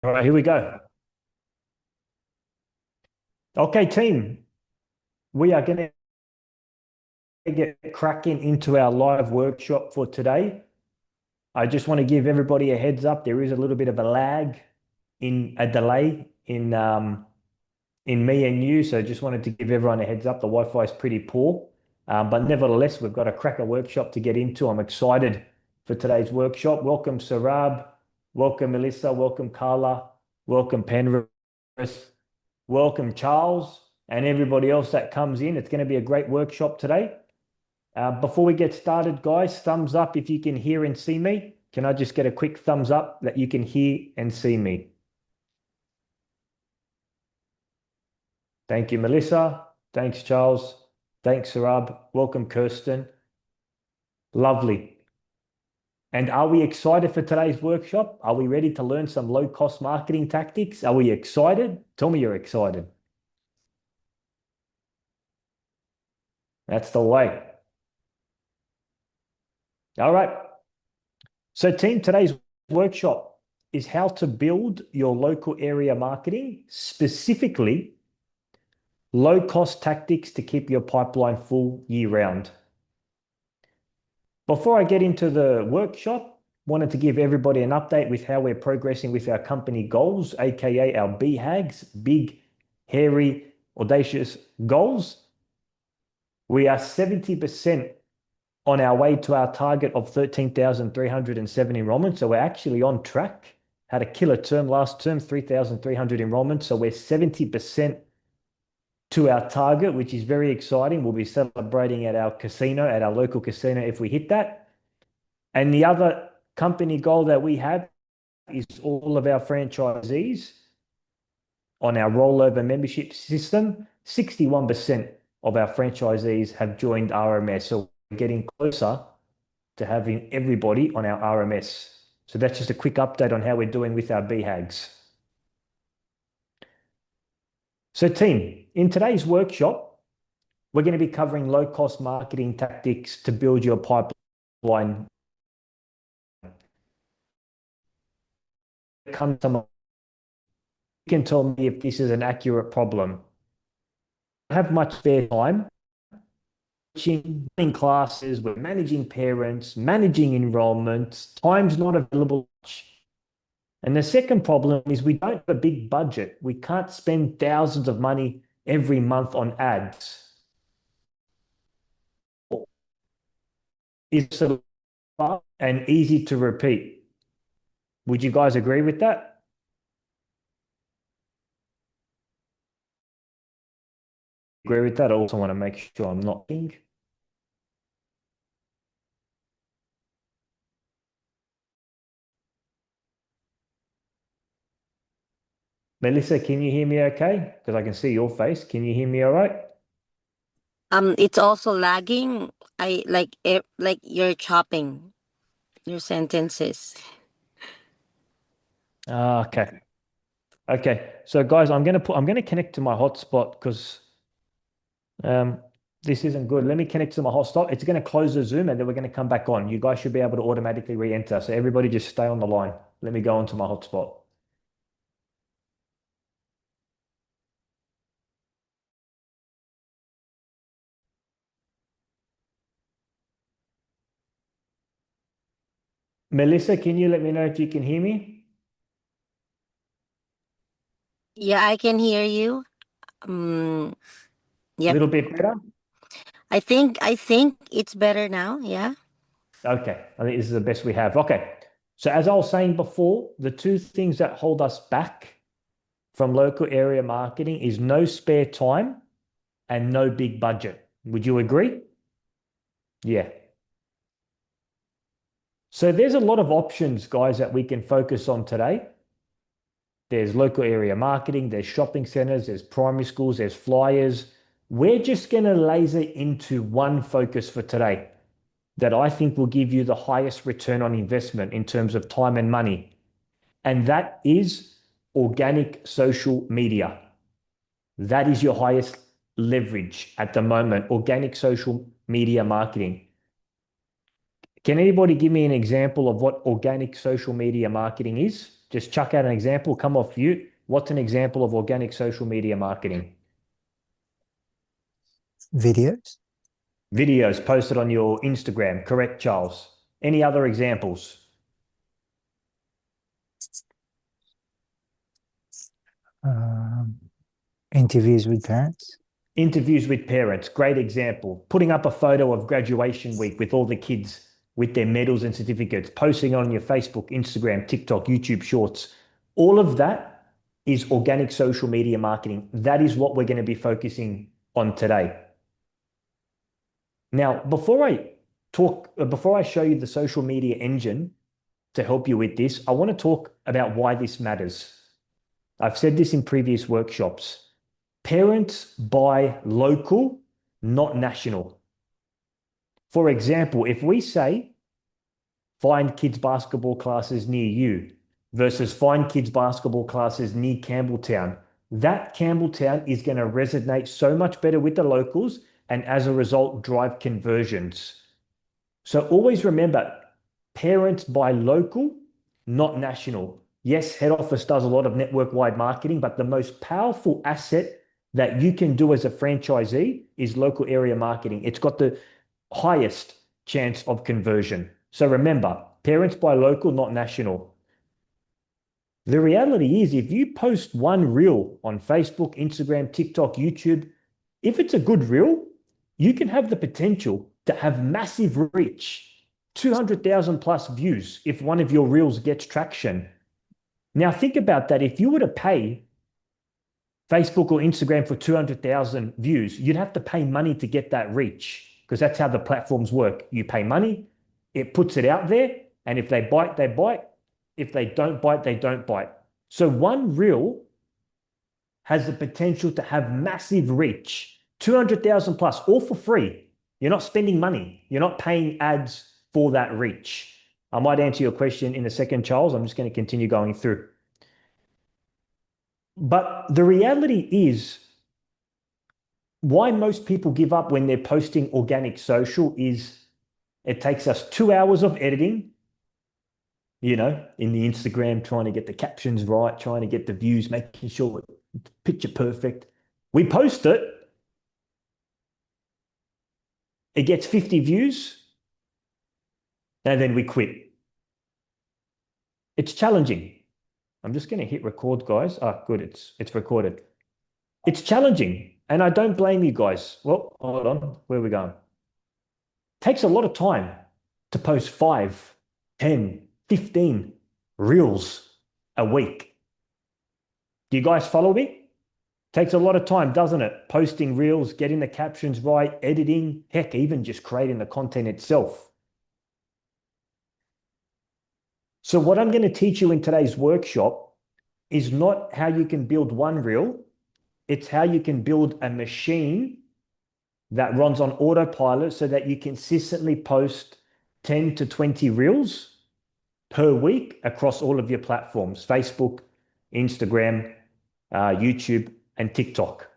All right, here we go. Okay, team, we are going to get cracking into our live workshop for today. I just want to give everybody a heads up. There is a little bit of a lag in a delay in me and you. So just wanted to give everyone a heads up. The Wi-Fi is pretty poor, but nevertheless, we've got a cracker workshop to get into. I'm excited for today's workshop. Welcome, Sarab. Welcome, Melissa. Welcome, Carla. Welcome, Penrith. Welcome, Charles, and everybody else that comes in. It's going to be a great workshop today. Before we get started, guys, thumbs up if you can hear and see me. Can I just get a quick thumbs up that you can hear and see me? Thank you, Melissa. Thanks, Charles. Thanks, Sarab. Welcome, Kirsten. Lovely. And are we excited for today's workshop? Are we ready to learn some low-cost marketing tactics? Are we excited? Tell me you're excited. That's the way. All right. So, team, today's workshop is how to build your local area marketing, specifically low-cost tactics to keep your pipeline full year-round. Before I get into the workshop, wanted to give everybody an update with how we're progressing with our company goals, aka our BHAGs, big, hairy, audacious goals. We are 70% on our way to our target of 13,307 enrollments. So we're actually on track. Had a killer term last term, 3,300 enrollments. So we're 70% to our target, which is very exciting. We'll be celebrating at our casino, at our local casino, if we hit that. And the other company goal that we have is all of our franchisees on our rollover membership system. 61% of our franchisees have joined RMS. So we're getting closer to having everybody on our RMS. So that's just a quick update on how we're doing with our BHAGs. So team, in today's workshop, we're going to be covering low-cost marketing tactics to build your pipeline. You can tell me if this is an accurate problem. I have much spare time teaching classes, we're managing parents, managing enrollments, time's not available. And the second problem is we don't have a big budget. We can't spend thousands of money every month on ads. It's fun and easy to repeat. Would you guys agree with that? Agree with that? I also want to make sure I'm not being. Melissa, can you hear me okay? Because I can see your face. Can you hear me all right? It's also lagging. I like you're chopping your sentences. Okay. Okay. So guys, I'm gonna connect to my hotspot because um this isn't good. Let me connect to my hotspot. It's gonna close the Zoom and then we're gonna come back on. You guys should be able to automatically re-enter. So everybody just stay on the line. Let me go onto my hotspot. Melissa, can you let me know if you can hear me? Yeah, I can hear you. A Yep. little bit better? I think it's better now. Yeah. Okay. I think this is the best we have. Okay. So as I was saying before, the two things that hold us back from local area marketing is no spare time and no big budget. Would you agree? Yeah. So there's a lot of options, guys, that we can focus on today. There's local area marketing, there's shopping centers, there's primary schools, there's flyers. We're just going to laser into one focus for today that I think will give you the highest return on investment in terms of time and money. And that is organic social media. That is your highest leverage at the moment, organic social media marketing. Can anybody give me an example of what organic social media marketing is? Just chuck out an example, come off mute. What's an example of organic social media marketing? Videos. Videos posted on your Instagram, correct, Charles? Any other examples? Um, Interviews with parents. Interviews with parents, great example. Putting up a photo of graduation week with all the kids with their medals and certificates, posting on your Facebook, Instagram, TikTok, YouTube Shorts. All of that is organic social media marketing. That is what we're going to be focusing on today. Now, before I show you the social media engine to help you with this, I want to talk about why this matters. I've said this in previous workshops. Parents buy local, not national. For example, if we say find kids basketball classes near you versus find kids basketball classes near Campbelltown, that Campbelltown is going to resonate so much better with the locals and as a result drive conversions. So always remember, parents buy local, not national. Yes, head office does a lot of network-wide marketing, but the most powerful asset that you can do as a franchisee is local area marketing. It's got the highest chance of conversion. So remember, parents buy local, not national. The reality is, if you post one reel on Facebook, Instagram, TikTok, YouTube, if it's a good reel, you can have the potential to have massive reach, 200,000 plus views if one of your reels gets traction. Now, think about that. If you were to pay Facebook or Instagram for 200,000 views, you'd have to pay money to get that reach because that's how the platforms work. You pay money, it puts it out there, and if they bite, they bite. If they don't bite, they don't bite. So one reel has the potential to have massive reach, 200,000 plus, all for free. You're not spending money. You're not paying ads for that reach. I might answer your question in a second, Charles. I'm just going to continue going through. But the reality is, why most people give up when they're posting organic social is it takes us 2 hours of editing, in the Instagram, trying to get the captions right, trying to get the views, making sure it's picture perfect. We post it, it gets 50 views, and then we quit. It's challenging. I'm just going to hit record, guys. Ah, good, it's recorded. It's challenging, and I don't blame you guys. Well, hold on, where are we going? Takes a lot of time to post 5, 10, 15 reels a week. Do you guys follow me? Takes a lot of time, doesn't it? Posting reels, getting the captions right, editing, heck, even just creating the content itself. So what I'm going to teach you in today's workshop is not how you can build one reel, it's how you can build a machine that runs on autopilot so that you consistently post 10 to 20 reels per week across all of your platforms, Facebook, Instagram, YouTube, and TikTok.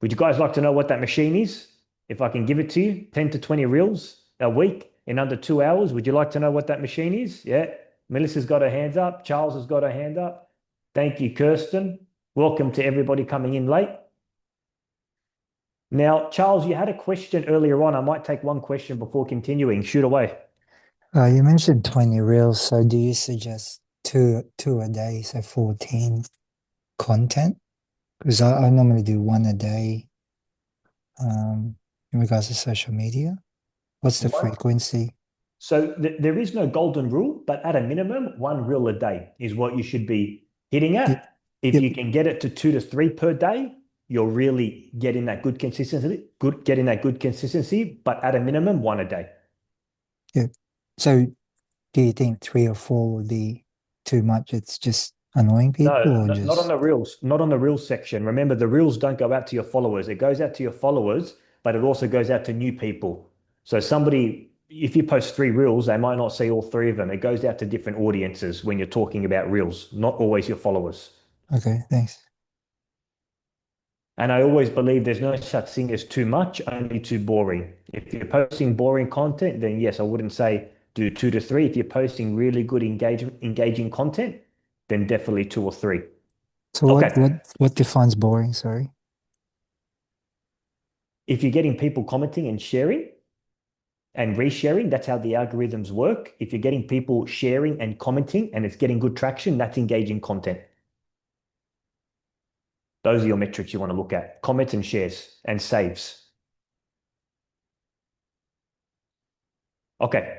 Would you guys like to know what that machine is? If I can give it to you, 10 to 20 reels a week in under 2 hours, would you like to know what that machine is? Yeah, Melissa's got her hands up. Charles has got her hand up. Thank you, Kirsten. Welcome to everybody coming in late. Now, Charles, you had a question earlier on. I might take one question before continuing. Shoot away. You mentioned 20 reels, so do you suggest two a day, so 14 content? Because I normally do one a day in regards to social media. What's the One. frequency? So there is no golden rule, but at a minimum, one reel a day is what you should be hitting Yep, at. If yep, you can get it to 2 to 3 per day, you're really getting that good consistency, but at a minimum, one a day. yep. So do you think 3 or 4 would be too much? It's just annoying No, people or not on just, the reels, not on the reels section. Remember, the reels don't go out to your followers. It goes out to your followers, but it also goes out to new people. So if you post 3 reels, they might not see all 3 of them. It goes out to different audiences when you're talking about reels, not always your followers. okay, thanks. And I always believe there's no such thing as too much, only too boring. If you're posting boring content, then yes, I wouldn't say do 2 to 3. If you're posting really good engaging content, then definitely 2 or 3. So Okay. what defines boring? Sorry. If you're getting people commenting and sharing and resharing, that's how the algorithms work. If you're getting people sharing and commenting and it's getting good traction, that's engaging content. Those are your metrics you want to look at: comments and shares and saves. Okay.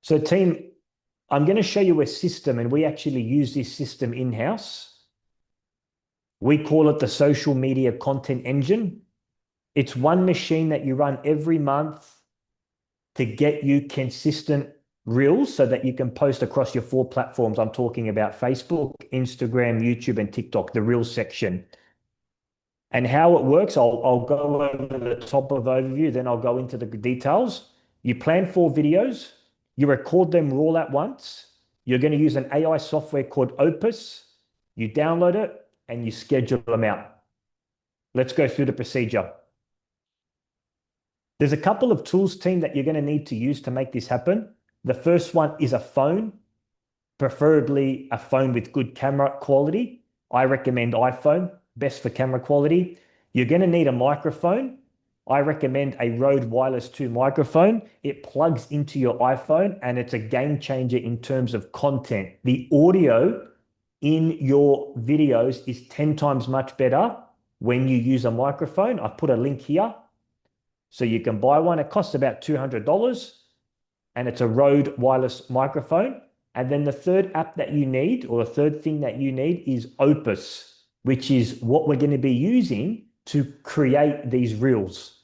So team, I'm going to show you a system, and we actually use this system in-house. We call it the social media content engine. It's one machine that you run every month to get you consistent reels so that you can post across your 4 platforms. I'm talking about Facebook, Instagram, YouTube, and TikTok, the reels section. And how it works, I'll go over the top of overview, then I'll go into the details. You plan 4 videos, you record them all at once. You're going to use an AI software called Opus. You download it and you schedule them out. Let's go through the procedure. There's a couple of tools, team, that you're going to need to use to make this happen. The first one is a phone, preferably a phone with good camera quality. I recommend iPhone, best for camera quality. You're going to need a microphone. I recommend a Rode Wireless 2 microphone. It plugs into your iPhone and it's a game changer in terms of content. The audio in your videos is 10 times much better when you use a microphone. I've put a link here so you can buy one. It costs about $200 and it's a Rode wireless microphone. And then the third app that you need, or the third thing that you need, is Opus, which is what we're going to be using to create these reels.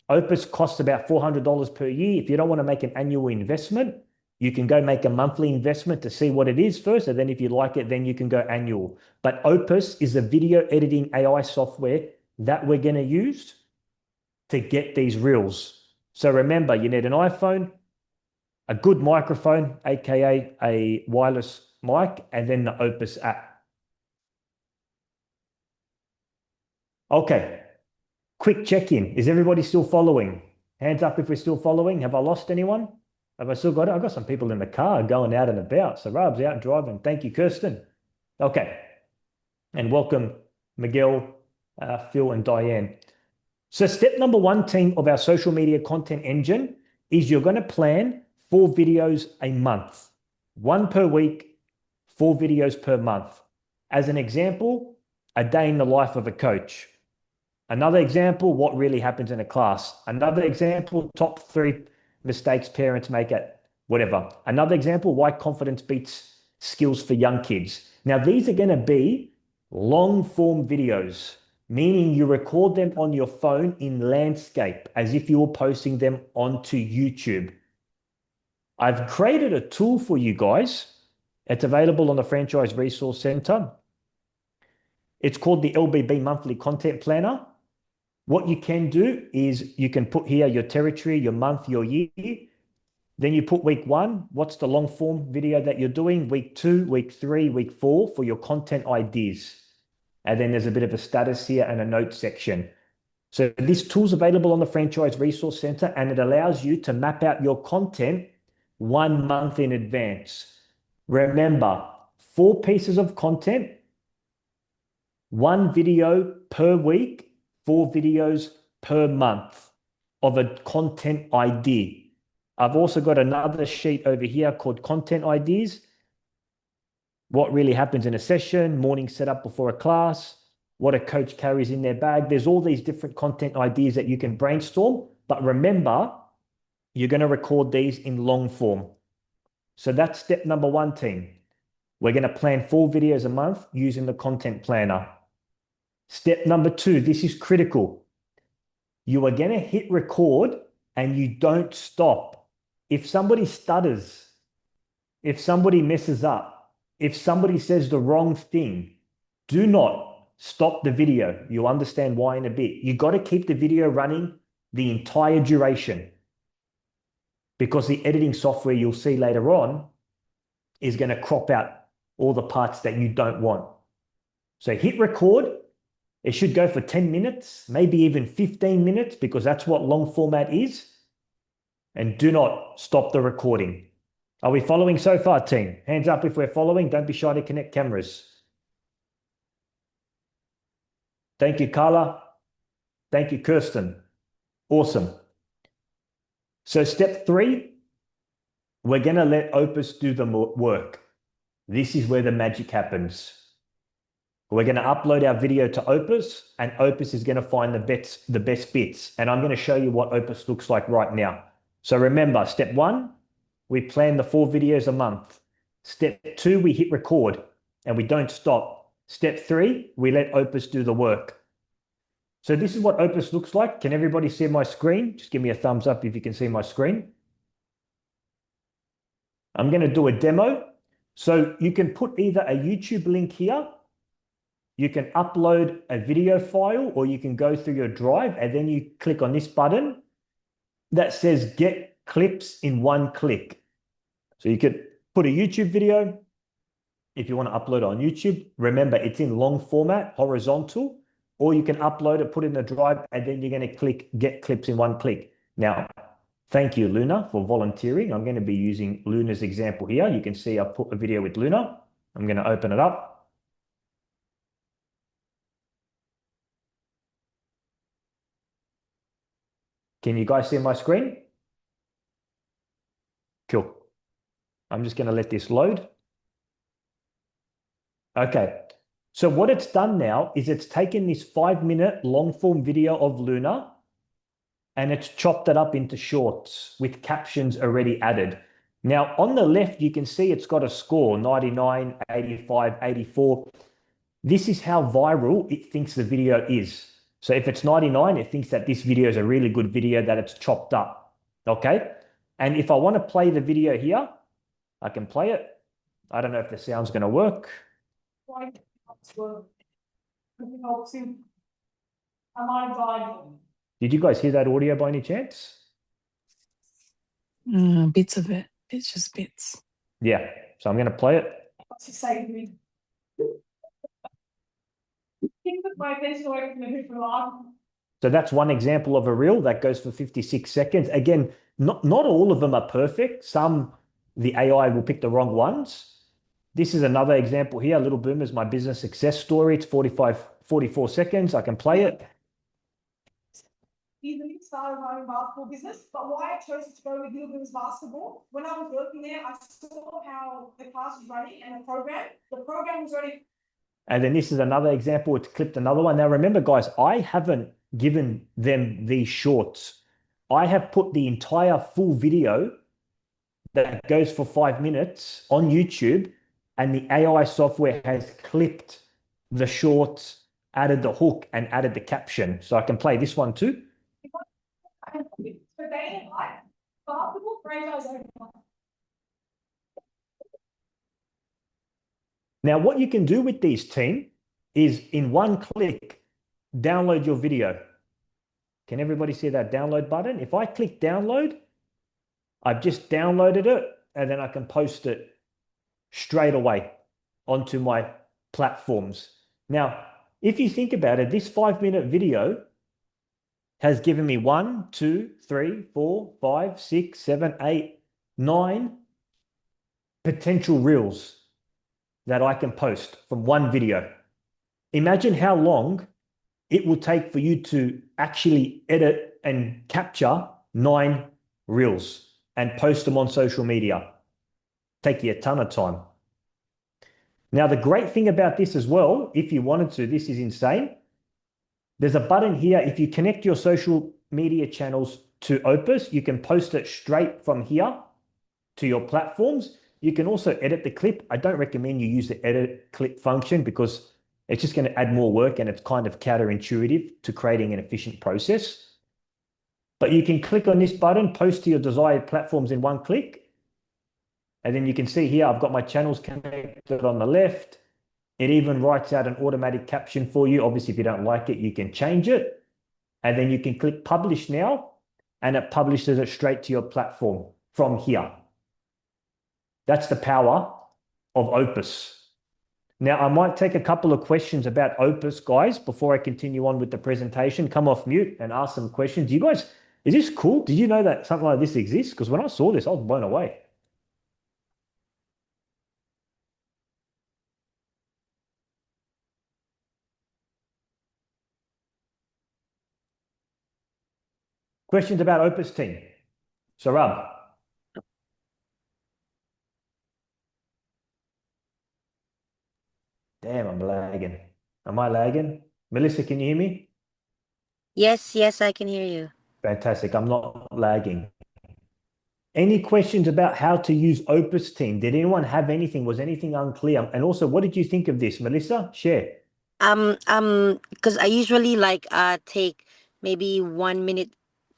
Opus costs about $400 per year. If you don't want to make an annual investment, you can go make a monthly investment to see what it is first. And then if you like it, then you can go annual. But Opus is a video editing AI software that we're going to use to get these reels. So remember, you need an iPhone, a good microphone, aka a wireless mic, and then the Opus app. Okay, quick check-in. Is everybody still following? Hands up if we're still following. Have I lost anyone? Have I still got it? I've got some people in the car going out and about. So Rab's out driving. Thank you, Kirsten. Okay, and welcome Miguel, Phil, and Diane. So step number 1, team, of our social media content engine is you're going to plan 4 videos a month, 1 per week, 4 videos per month. As an example, a day in the life of a coach. Another example, what really happens in a class. Another example, top 3 mistakes parents make at whatever. Another example, why confidence beats skills for young kids. Now, these are going to be long form videos, meaning you record them on your phone in landscape as if you were posting them onto YouTube. I've created a tool for you guys. It's available on the Franchise Resource Center. It's called the LBB Monthly Content Planner. What you can do is you can put here your territory, your month, your year. Then you put week 1. What's the long form video that you're doing? Week 2, week 3, week 4 for your content ideas. And then there's a bit of a status here and a note section. So this tool's available on the Franchise Resource Center, and it allows you to map out your content 1 month in advance. Remember, 4 pieces of content, 1 video per week, 4 videos per month of a content idea. I've also got another sheet over here called content ideas. What really happens in a session, morning setup before a class, what a coach carries in their bag. There's all these different content ideas that you can brainstorm. But remember, you're going to record these in long form. So that's step number 1, team. We're going to plan 4 videos a month using the content planner. Step number 2, this is critical. You are going to hit record and you don't stop. If somebody stutters, if somebody messes up, if somebody says the wrong thing, do not stop the video. You'll understand why in a bit. You got to keep the video running the entire duration, because the editing software you'll see later on is going to crop out all the parts that you don't want. So hit record. It should go for 10 minutes, maybe even 15 minutes, because that's what long format is. And do not stop the recording. Are we following so far, team? Hands up if we're following. Don't be shy to connect cameras. Thank you, Carla. Thank you, Kirsten. Awesome. So step 3, we're going to let Opus do the work. This is where the magic happens. We're going to upload our video to Opus, and Opus is going to find the best bits. And I'm going to show you what Opus looks like right now. So remember, step 1, we plan the 4 videos a month. Step 2, we hit record and we don't stop. Step 3, we let Opus do the work. So this is what Opus looks like. Can everybody see my screen? Just give me a thumbs up if you can see my screen. I'm going to do a demo. So you can put either a YouTube link here, you can upload a video file, or you can go through your drive and then you click on this button that says get clips in one click. So you could put a YouTube video if you want to upload it on YouTube. Remember, it's in long format, horizontal, or you can upload it, put it in a drive, and then you're going to click get clips in one click. Now, thank you, Luna, for volunteering. I'm going to be using Luna's example here. You can see I've put a video with Luna. I'm going to open it up. Can you guys see my screen? Cool. I'm just going to let this load. Okay. So what it's done now is it's taken this 5-minute long form video of Luna and it's chopped it up into shorts with captions already added. Now on the left, you can see it's got a score, 99, 85, 84. This is how viral it thinks the video is. So if it's 99, it thinks that this video is a really good video that it's chopped up. Okay. And if I want to play the video here, I can play it. I don't know if the sound's going to work. Did you guys hear that audio by any chance? Bits of it. It's just bits. Yeah. So I'm going to play it. So that's one example of a reel that goes for 56 seconds. Again, not all of them are perfect. Some, the AI will pick the wrong ones. This is another example here. Little Boomers, my business success story. It's 44 seconds. I can play it. Even started my own basketball business, but why I chose to go with Little Boomers basketball, when I was working there, I saw how the class was running and the program was running. And then this is another example. It's clipped another one. Now remember, guys, I haven't given them these shorts. I have put the entire full video that goes for 5 minutes on YouTube, and the AI software has clipped the shorts, added the hook, and added the caption. So I can play this one too. So day and night, basketball franchise owner. Now, what you can do with these, team, is in one click, download your video. Can everybody see that download button? If I click download, I've just downloaded it, and then I can post it straight away onto my platforms. Now, if you think about it, this 5-minute video has given me 1, 2, 3, 4, 5, 6, 7, 8, 9 potential reels that I can post from one video. Imagine how long it will take for you to actually edit and capture 9 reels and post them on social media. Take you a ton of time. Now, the great thing about this as well, if you wanted to, this is insane. There's a button here. If you connect your social media channels to Opus, you can post it straight from here to your platforms. You can also edit the clip. I don't recommend you use the edit clip function because it's just going to add more work and it's kind of counterintuitive to creating an efficient process. But you can click on this button, post to your desired platforms in one click. And then you can see here, I've got my channels connected on the left. It even writes out an automatic caption for you. Obviously, if you don't like it, you can change it. And then you can click publish now, and it publishes it straight to your platform from here. That's the power of Opus. Now, I might take a couple of questions about Opus, guys, before I continue on with the presentation. Come off mute and ask some questions. Do you guys Is this cool? Did you know that something like this exists? Because when I saw this, I was blown away. Questions about Opus team? Sarab. Damn, I'm lagging. Am I lagging? Melissa, can you hear me? Yes, yes, I can hear you. Fantastic. I'm not lagging. Any questions about how to use Opus Team? Did anyone have anything? Was anything unclear? And also, what did you think of this? Melissa, share. Because I usually like take maybe 1 minute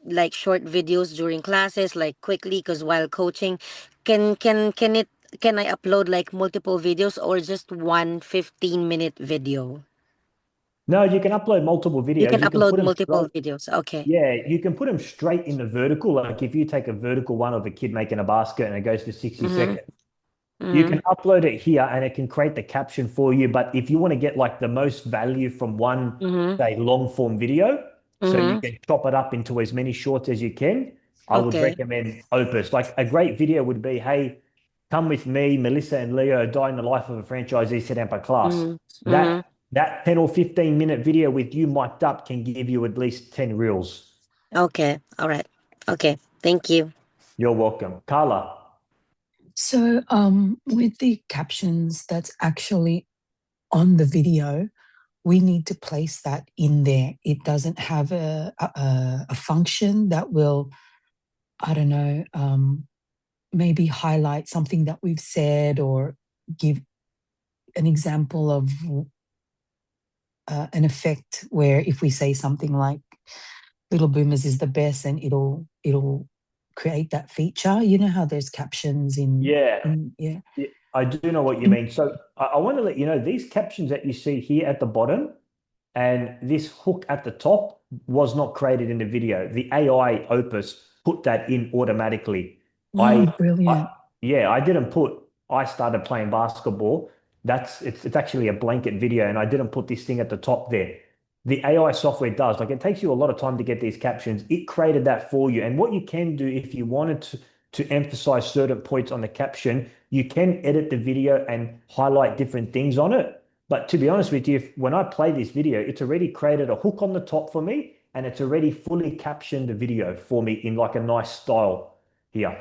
like short videos during classes, like quickly, because while coaching, can I upload like multiple videos or just one 15-minute video? No, you can upload multiple You videos. can You can upload put them multiple straight. videos. Okay. Yeah, you can put them straight in the vertical. Like if you take a vertical one of a kid making a basket and it goes for 60 Mm-hmm. seconds, you Mm-hmm. can upload it here and it can create the caption for you. But if you want to get like the most value from one, Mm-hmm. say, long form video, so you Mm-hmm. can chop it up into as many shorts as you can, I would Okay. recommend Opus. Like a great video would be, hey, come with me, Melissa and Leo, dying the life of a franchisee, set up a class. Mm-hmm. Mm-hmm. That 10 or 15-minute video with you mic'd up can give you at least 10 reels. Okay. All right. Okay. Thank you. You're welcome. Carla. So, with the captions that's actually on the video, we need to place that in there. It doesn't have a function that will, I don't know, maybe highlight something that we've said or give an example of an effect where if we say something like Little Boomers is the best, and it'll create that feature. You know how there's captions Yeah. yeah. Yeah, I do know what you In- mean. So I want to let you know these captions that you see here at the bottom and this hook at the top was not created in the video. The AI Opus put that in automatically. oh, I brilliant. yeah, I didn't put I started playing basketball. It's actually a blanket video and I didn't put this thing at the top there. The AI software does. Like it takes you a lot of time to get these captions. It created that for you. And what you can do if you wanted to emphasize certain points on the caption, you can edit the video and highlight different things on it. But to be honest with you, when I play this video, it's already created a hook on the top for me and it's already fully captioned the video for me in like a nice style here.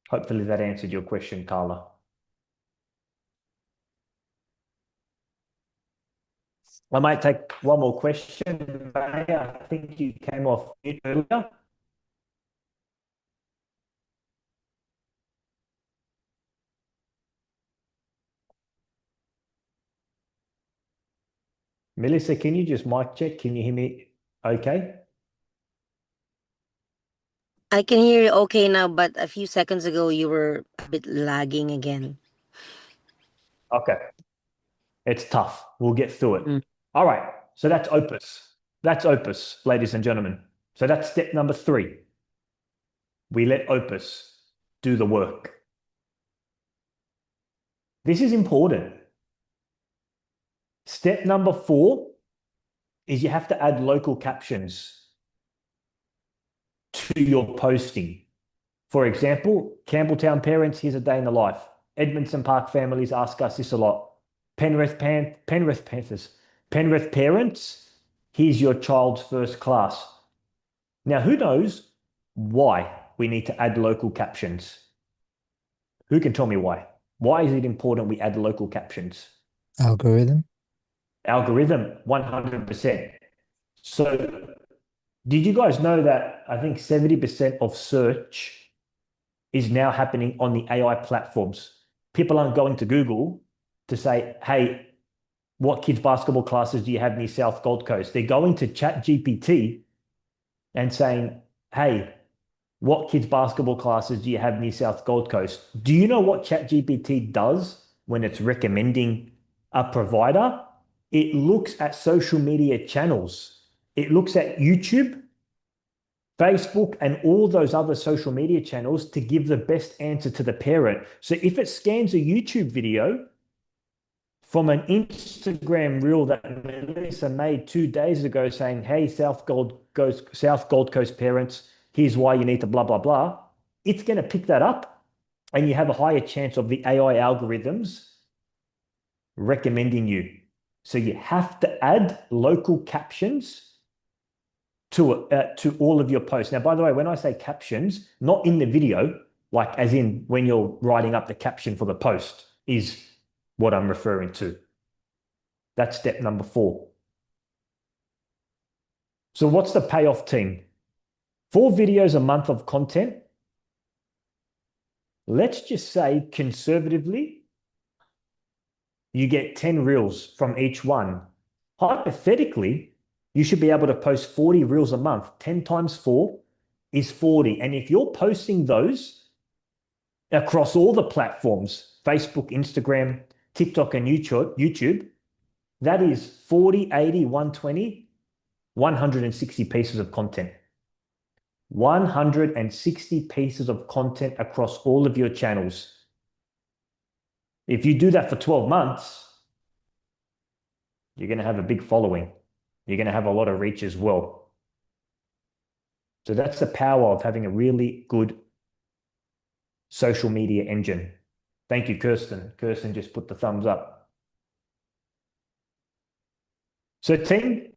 Hopefully that answered your question, Carla. I might take one more question. Maya, I think you came off mute earlier. Melissa, can you just mic check? Can you hear me okay? I can hear you okay now, but a few seconds ago you were a bit lagging again. Okay. It's tough. We'll get through it. Mm. All right. So that's Opus. That's Opus, ladies and gentlemen. So that's step number 3. We let Opus do the work. This is important. Step number 4 is you have to add local captions to your posting. For example, Campbelltown parents, here's a day in the life. Edmondson Park families ask us this a lot. Penrith Panthers. Penrith parents, here's your child's first class. Now, who knows why we need to add local captions? Who can tell me why? Why is it important we add local captions? Algorithm. Algorithm, 100%. So, did you guys know that I think 70% of search is now happening on the AI platforms? People aren't going to Google to say, hey, what kids' basketball classes do you have near South Gold Coast? They're going to ChatGPT and saying, hey, what kids' basketball classes do you have near South Gold Coast? Do you know what ChatGPT does when it's recommending a provider? It looks at social media channels. It looks at YouTube, Facebook, and all those other social media channels to give the best answer to the parent. So if it scans a YouTube video, from an Instagram reel that Melissa made 2 days ago saying, hey, South Gold Coast parents, here's why you need to blah, blah, blah. It's going to pick that up and you have a higher chance of the AI algorithms recommending you. So you have to add local captions to all of your posts. Now, by the way, when I say captions, not in the video, like as in when you're writing up the caption for the post is what I'm referring to. That's step number 4. So what's the payoff, team? 4 videos a month of content. Let's just say conservatively, you get 10 reels from each one. Hypothetically, you should be able to post 40 reels a month. 10 times 4 is 40. And if you're posting those across all the platforms, Facebook, Instagram, TikTok, and YouTube, that is 40, 80, 120, 160 pieces of content. 160 pieces of content across all of your channels. If you do that for 12 months, you're going to have a big following. You're going to have a lot of reach as well. So that's the power of having a really good social media engine. Thank you, Kirsten. Kirsten just put the thumbs up. So team,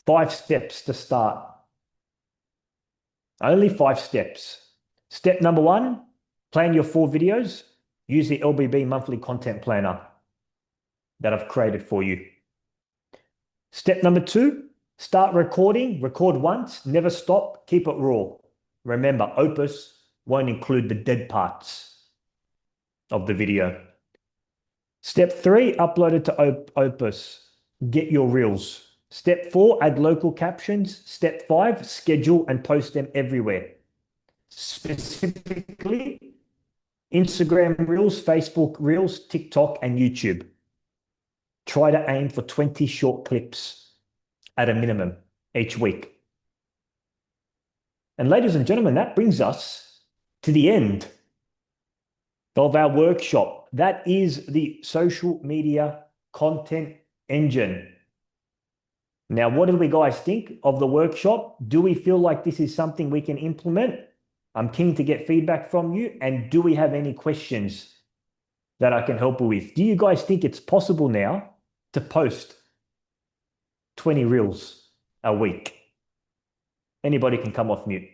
5 steps to start. Only 5 steps. Step number 1, plan your 4 videos. Use the LBB monthly content planner that I've created for you. Step number 2, start recording. Record once, never stop, keep it raw. Remember, Opus won't include the dead parts of the video. Step 3, upload it to Opus. Get your reels. Step 4, add local captions. Step 5, schedule and post them everywhere. Specifically, Instagram Reels, Facebook Reels, TikTok, and YouTube. Try to aim for 20 short clips at a minimum each week. And ladies and gentlemen, that brings us to the end of our workshop. That is the social media content engine. Now, what do we guys think of the workshop? Do we feel like this is something we can implement? I'm keen to get feedback from you. And do we have any questions that I can help you with? Do you guys think it's possible now to post 20 reels a week? Anybody can come off mute.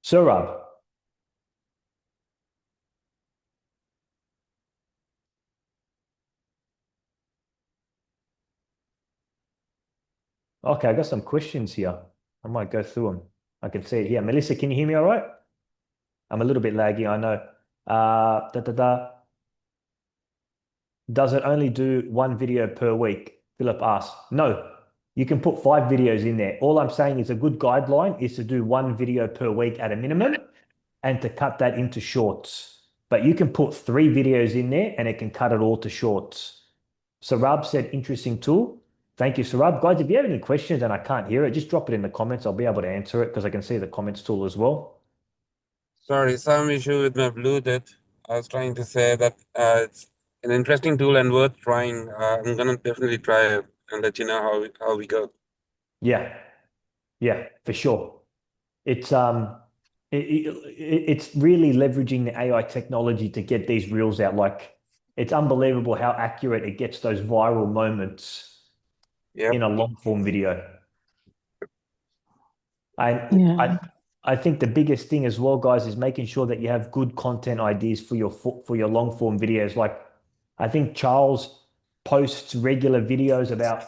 Surab. Okay, I got some questions here. I might go through them. I can see it here. Melissa, can you hear me all right? I'm a little bit laggy, I know. Does it only do 1 video per week? Philip asks. No, you can put 5 videos in there. All I'm saying is a good guideline is to do 1 video per week at a minimum and to cut that into shorts. But you can put 3 videos in there and it can cut it all to shorts. Sarab said, interesting tool. Thank you, Sarab. Guys, if you have any questions and I can't hear it, just drop it in the comments. I'll be able to answer it because I can see the comments tool as well. Sorry, some issue with my Bluetooth. I was trying to say that it's an interesting tool and worth trying. I'm gonna definitely try it and let you know how we go. Yeah, for sure. It's it's really leveraging the AI technology to get these reels out. Like it's unbelievable how accurate it gets those viral moments Yep. in a long form video. Yeah. I think the biggest thing as well, guys, is making sure that you have good content ideas for your long form videos. Like I think Charles posts regular videos about,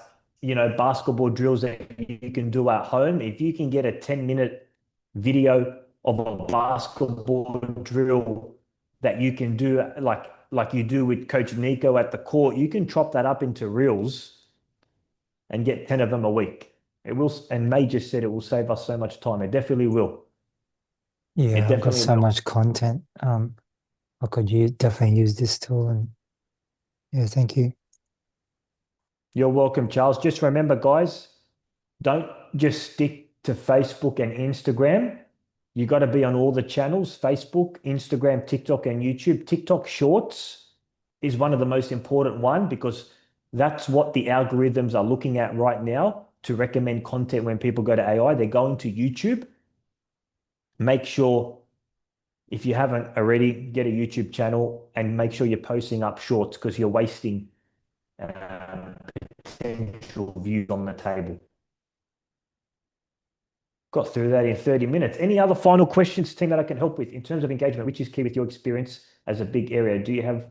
basketball drills that you can do at home. If you can get a 10-minute video of a basketball drill that you can do like you do with Coach Nico at the court, you can chop that up into reels and get 10 of them a week. It will, and May just said it will save us so much time. It definitely will. Yeah, I've got definitely so will. much content. I could definitely use this tool, and yeah, thank you. You're welcome, Charles. Just remember, guys, don't just stick to Facebook and Instagram. You got to be on all the channels, Facebook, Instagram, TikTok, and YouTube. TikTok Shorts is one of the most important one because that's what the algorithms are looking at right now to recommend content when people go to AI. They're going to YouTube. Make sure, if you haven't already, get a YouTube channel and make sure you're posting up shorts because you're wasting potential views on the table. Got through that in 30 minutes. Any other final questions, team, that I can help with in terms of engagement, which is key with your experience as a big area? Do you have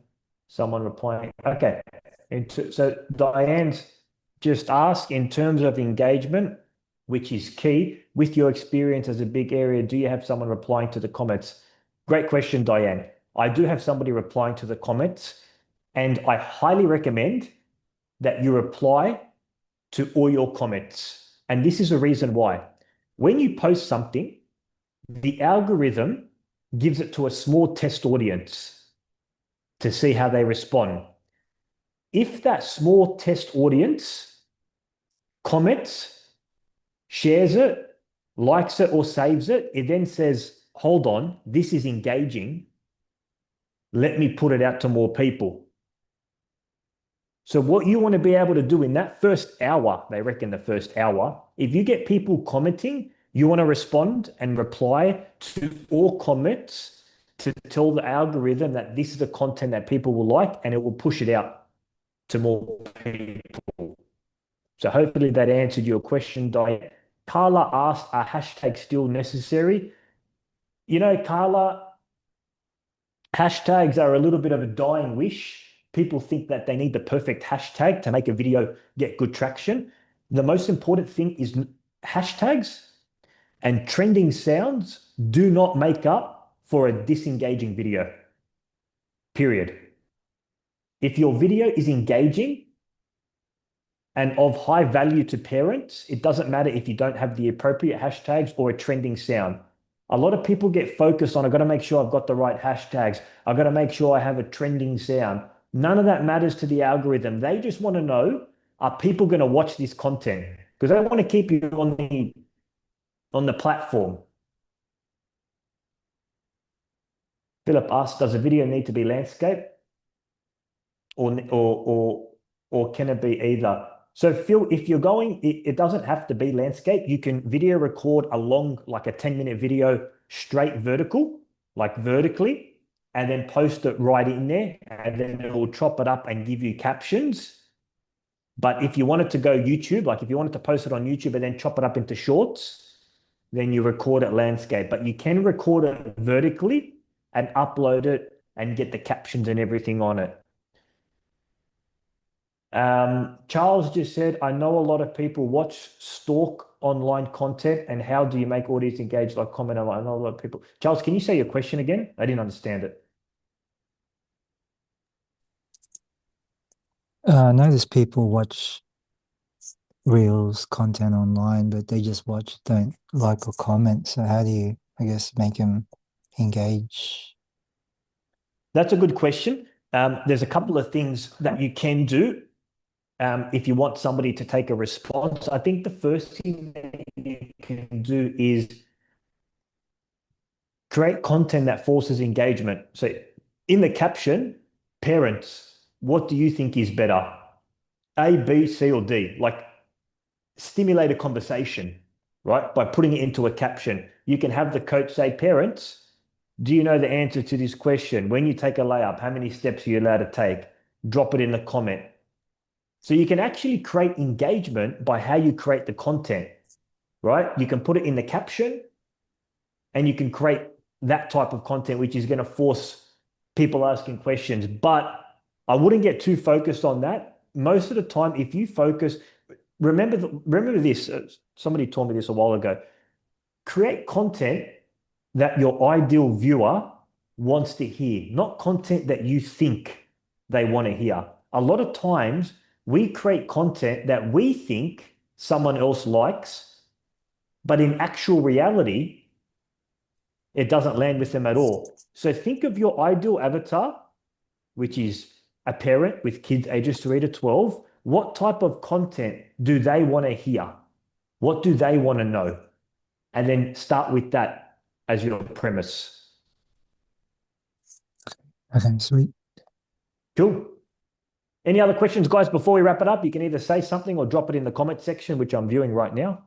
someone replying? Okay. So Diane's just asked, in terms of engagement, which is key with your experience as a big area, do you have someone replying to the comments? Great question, Diane. I do have somebody replying to the comments, and I highly recommend that you reply to all your comments. And this is a reason why. When you post something, the algorithm gives it to a small test audience to see how they respond. If that small test audience comments, shares it, likes it, or saves it, it then says, hold on, this is engaging. Let me put it out to more people. So what you want to be able to do in that first hour, they reckon the first hour, if you get people commenting, you want to respond and reply to all comments to tell the algorithm that this is the content that people will like, and it will push it out to more people. So hopefully that answered your question, Diane. Carla asked, are hashtags still necessary? You know, Carla, hashtags are a little bit of a dying wish. People think that they need the perfect hashtag to make a video get good traction. The most important thing is hashtags and trending sounds do not make up for a disengaging video, period. If your video is engaging and of high value to parents, it doesn't matter if you don't have the appropriate hashtags or a trending sound. A lot of people get focused on, I've got to make sure I've got the right hashtags. I've got to make sure I have a trending sound. None of that matters to the algorithm. They just want to know, are people going to watch this content? Because they want to keep you on the platform. Philip asked, does a video need to be landscape or can it be either? So Phil, if you're going, it doesn't have to be landscape. You can video record a long, like a 10-minute video straight vertical, like vertically, and then post it right in there, and then it will chop it up and give you captions. But if you wanted to go YouTube, like if you wanted to post it on YouTube and then chop it up into shorts, then you record it landscape. But you can record it vertically and upload it and get the captions and everything on it. Charles just said, I know a lot of people watch stalk online content, and how do you make audience engage, like comment online? I know a lot of people. Charles, can you say your question again? I didn't understand it. I notice people watch Reels content online, but they just watch, don't like or comment. So how do you, I guess, make them engage? That's a good question. There's a couple of things that you can do if you want somebody to take a response. I think the first thing that you can do is create content that forces engagement. So in the caption, parents, what do you think is better? A, B, C, or D? Like stimulate a conversation, right? By putting it into a caption. You can have the coach say, parents, do you know the answer to this question? When you take a layup, how many steps are you allowed to take? Drop it in the comment. So you can actually create engagement by how you create the content, right? You can put it in the caption and you can create that type of content, which is going to force people asking questions. But I wouldn't get too focused on that. Most of the time, if you focus, remember this, somebody told me this a while ago, create content that your ideal viewer wants to hear, not content that you think they want to hear. A lot of times we create content that we think someone else likes, but in actual reality, it doesn't land with them at all. So think of your ideal avatar, which is a parent with kids ages 3 to 12. What type of content do they want to hear? What do they want to know? and then start with that as your premise. Okay, sweet. Cool. Any other questions, guys, before we wrap it up? You can either say something or drop it in the comment section, which I'm viewing right now.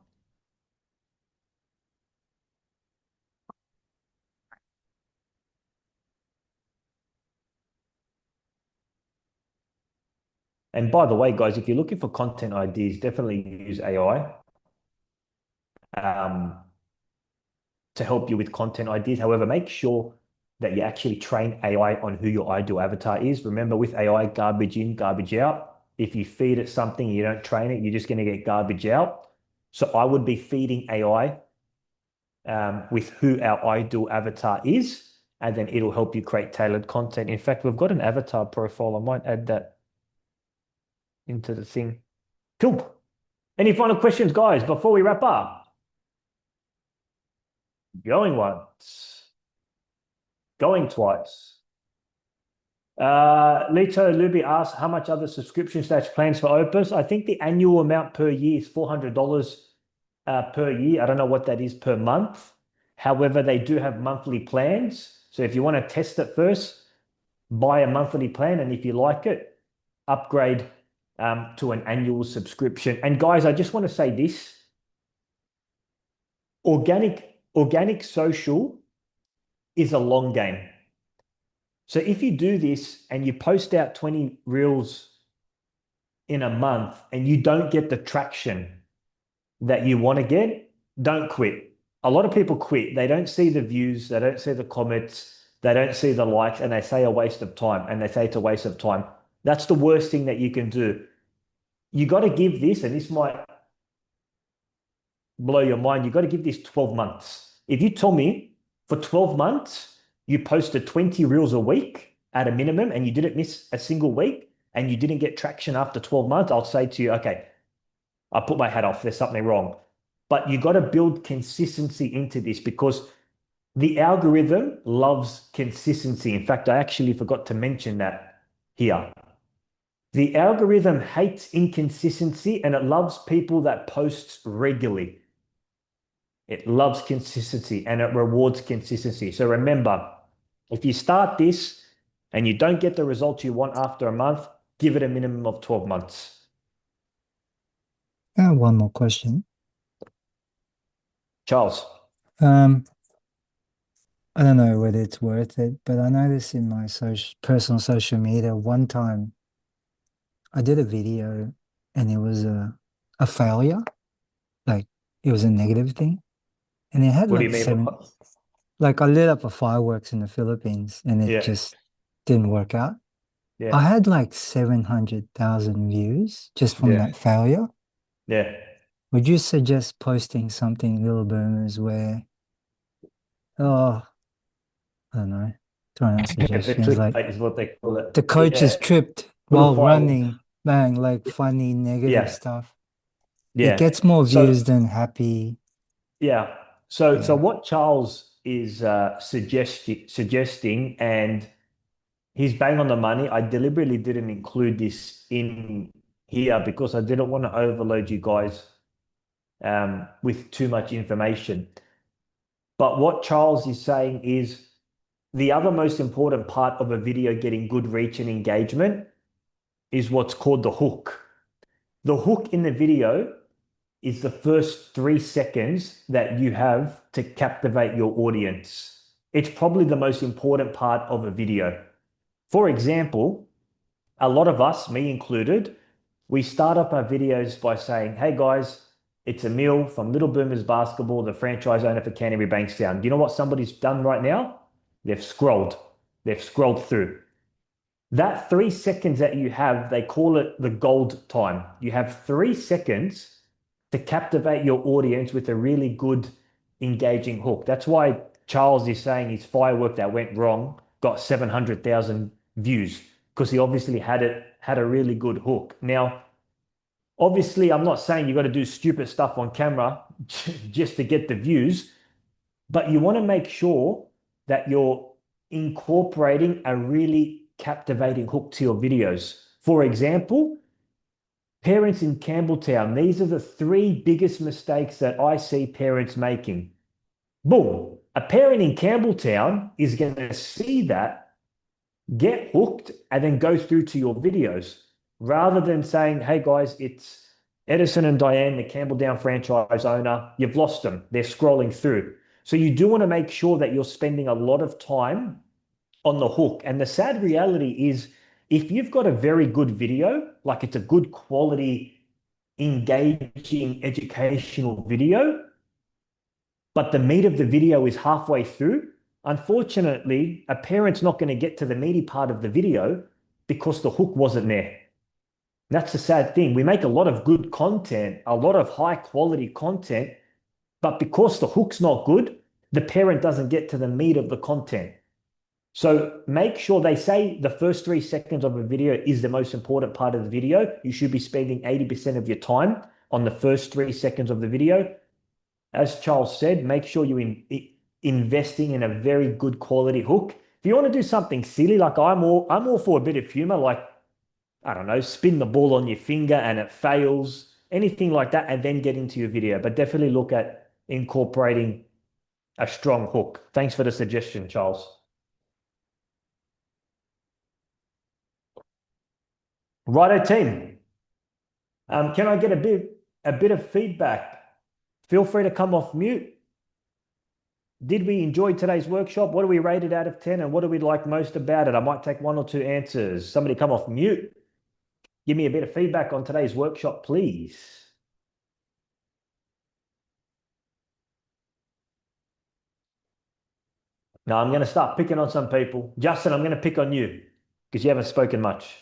And by the way, guys, if you're looking for content ideas, definitely use AI to help you with content ideas. However, make sure that you actually train AI on who your ideal avatar is. Remember, with AI, garbage in, garbage out. If you feed it something, you don't train it, you're just going to get garbage out. So I would be feeding AI with who our ideal avatar is, and then it'll help you create tailored content. In fact, we've got an avatar profile. I might add that into the thing. Cool. Any final questions, guys, before we wrap up? Going once. Going twice. Lito Luby asks, how much are the subscription stage plans for Opus? I think the annual amount per year is $400 per year. I don't know what that is per month. However, they do have monthly plans. So if you want to test it first, buy a monthly plan. And if you like it, upgrade to an annual subscription. And guys, I just want to say this. Organic social is a long game. So if you do this and you post out 20 reels in a month and you don't get the traction that you want to get, don't quit. A lot of people quit. They don't see the views, they don't see the comments, they don't see the likes, and they say a waste of time, and they say it's a waste of time. That's the worst thing that you can do. You got to give this, and this might blow your mind, you got to give this 12 months. If you tell me for 12 months, you posted 20 reels a week at a minimum, and you didn't miss a single week, and you didn't get traction after 12 months, I'll say to you, okay, I put my hat off, there's something wrong. But you got to build consistency into this because the algorithm loves consistency. In fact, I actually forgot to mention that here. The algorithm hates inconsistency and it loves people that post regularly. It loves consistency and it rewards consistency. So remember, if you start this and you don't get the results you want after a month, give it a minimum of 12 months. I have one more question. Charles. I don't know whether it's worth it, but I noticed in my personal social media one time I did a video and it was a failure, like it was a negative thing, and it had What do you like mean? like I lit up a fireworks in the Philippines and it Yeah. just didn't work out. Yeah. I had like 700,000 views just from Yeah. that failure. Yeah. Would you suggest posting something, Little Boomers, where, oh, I don't know, throwing out The suggestions like clickbait is what they call it. the coach is Yeah. tripped Put a while fire. running, bang, like funny, negative Yeah. stuff. Yeah. It gets more So views than happy. yeah. So Yeah. what Charles is suggesting, and he's bang on the money. I deliberately didn't include this in here because I didn't want to overload you guys with too much information. But what Charles is saying is the other most important part of a video getting good reach and engagement is what's called the hook. The hook in the video is the first 3 seconds that you have to captivate your audience. It's probably the most important part of a video. For example, a lot of us, me included, we start up our videos by saying, hey guys, it's Emil from Little Boomers Basketball, the franchise owner for Canterbury Bankstown. Do you know what somebody's done right now? They've scrolled. They've scrolled through. That 3 seconds that you have, they call it the gold time. You have 3 seconds to captivate your audience with a really good, engaging hook. That's why Charles is saying his firework that went wrong got 700,000 views because he obviously had a really good hook. Now, obviously, I'm not saying you got to do stupid stuff on camera just to get the views, but you want to make sure that you're incorporating a really captivating hook to your videos. For example, parents in Campbelltown, these are the 3 biggest mistakes that I see parents making. Boom. A parent in Campbelltown is going to see that, get hooked, and then go through to your videos rather than saying, hey guys, it's Edison and Diane, the Campbelltown franchise owner. You've lost them. They're scrolling through. So you do want to make sure that you're spending a lot of time on the hook. And the sad reality is, if you've got a very good video, like it's a good quality, engaging, educational video, but the meat of the video is halfway through, unfortunately, a parent's not going to get to the meaty part of the video because the hook wasn't there. That's the sad thing. We make a lot of good content, a lot of high quality content, but because the hook's not good, the parent doesn't get to the meat of the content. So make sure, they say the first 3 seconds of a video is the most important part of the video. You should be spending 80% of your time on the first 3 seconds of the video. As Charles said, make sure you're investing in a very good quality hook. If you want to do something silly, like I'm all for a bit of humor, like, I don't know, spin the ball on your finger and it fails, anything like that, and then get into your video. But definitely look at incorporating a strong hook. Thanks for the suggestion, Charles. Righto, team. Can I get a bit of feedback? Feel free to come off mute. Did we enjoy today's workshop? What do we rate it out of 10? And what do we like most about it? I might take 1 or 2 answers. Somebody come off mute. Give me a bit of feedback on today's workshop, please. Now I'm going to start picking on some people. Justin, I'm going to pick on you because you haven't spoken much.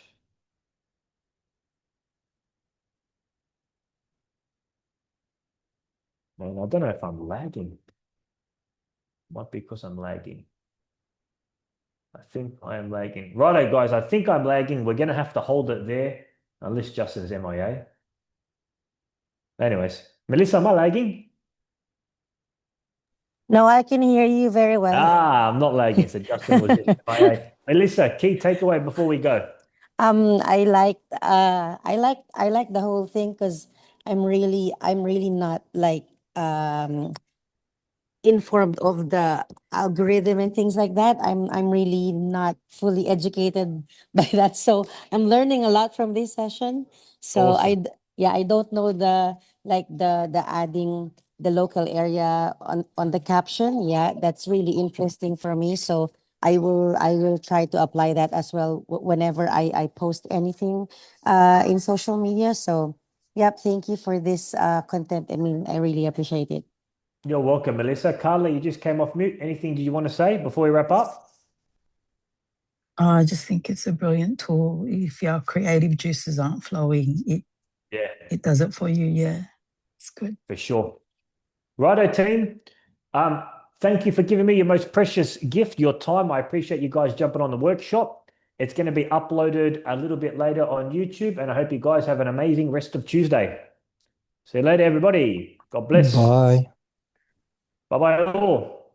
Man, I don't know if I'm lagging. Might be because I'm lagging. I think I am lagging. Righto, guys, I think I'm lagging. We're going to have to hold it there unless Justin's MIA. Anyways, Melissa, am I lagging? No, I can hear you very well. I'm not lagging. So Justin was just MIA. Melissa, key takeaway before we go. I like the whole thing because I'm really not like informed of the algorithm and things like that. I'm really not fully educated by that. So I'm learning a lot from this session. So Awesome. I don't know the the adding the local area on the caption. Yeah, that's really interesting for me. So I will try to apply that as well whenever I post anything in social media. So yep, thank you for this content. I mean, I really appreciate it. You're welcome, Melissa. Carla, you just came off mute. Anything do you want to say before we wrap up? I just think it's a brilliant tool. If your creative juices aren't flowing, it does it for you. Yeah, it's good. For sure. Righto, team. Thank you for giving me your most precious gift, your time. I appreciate you guys jumping on the workshop. It's going to be uploaded a little bit later on YouTube, and I hope you guys have an amazing rest of Tuesday. See you later, everybody. God bless. Bye. Bye-bye all.